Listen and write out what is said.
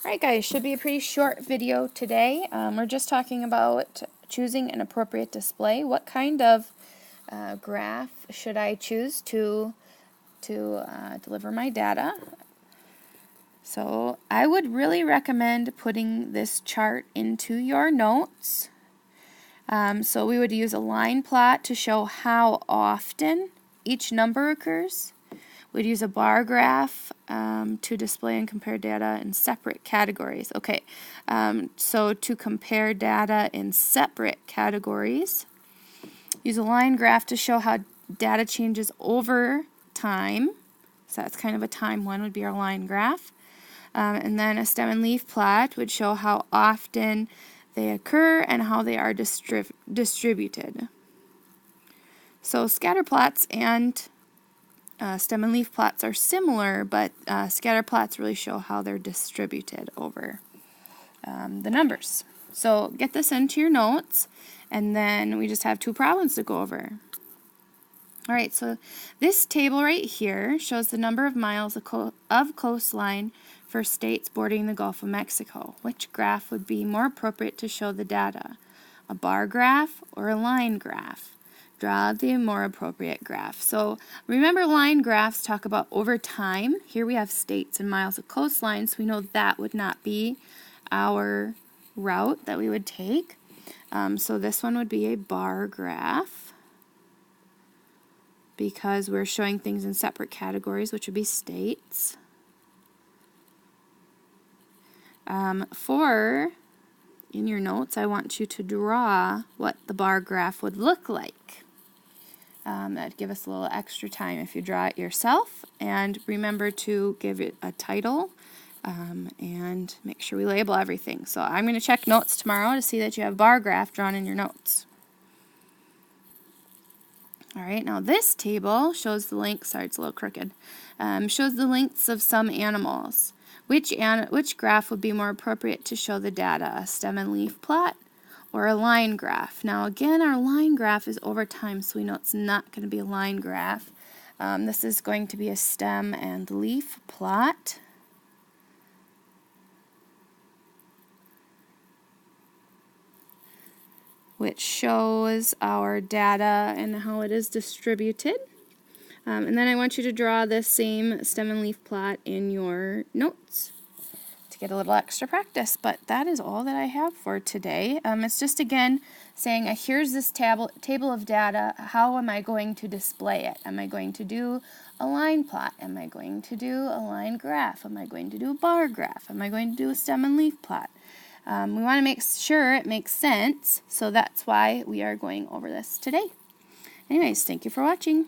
Alright guys, should be a pretty short video today. We're just talking about choosing an appropriate display. What kind of graph should I choose to deliver my data? So I would really recommend putting this chart into your notes. So we would use a line plot to show how often each number occurs. We'd use a bar graph to display and compare data in separate categories. Okay, so to compare data in separate categories, use a line graph to show how data changes over time. So that's kind of a time one would be our line graph. And then a stem and leaf plot would show how often they occur and how they are distributed. So scatter plots and stem and leaf plots are similar, but scatter plots really show how they're distributed over the numbers. So get this into your notes, and then we just have two problems to go over. Alright, so this table right here shows the number of miles of coastline for states bordering the Gulf of Mexico. Which graph would be more appropriate to show the data? A bar graph or a line graph? Draw the more appropriate graph. So remember, line graphs talk about over time. Here we have states and miles of coastline, so we know that would not be our route that we would take. So this one would be a bar graph because we're showing things in separate categories, which would be states. In your notes, I want you to draw what the bar graph would look like. That'd give us a little extra time if you draw it yourself. And remember to give it a title and make sure we label everything. So I'm going to check notes tomorrow to see that you have bar graph drawn in your notes. Alright, now this table shows the length, sorry it's a little crooked, shows the lengths of some animals. Which graph would be more appropriate to show the data, a stem and leaf plot or a line graph? Now again, our line graph is over time, so we know it's not going to be a line graph. This is going to be a stem and leaf plot. Which shows our data and how it is distributed. And then I want you to draw this same stem and leaf plot in your notes to get a little extra practice. But that is all that I have for today. It's just, again, saying here's this table of data. How am I going to display it? Am I going to do a line plot? Am I going to do a line graph? Am I going to do a bar graph? Am I going to do a stem and leaf plot? We want to make sure it makes sense, so that's why we are going over this today. Anyways, thank you for watching.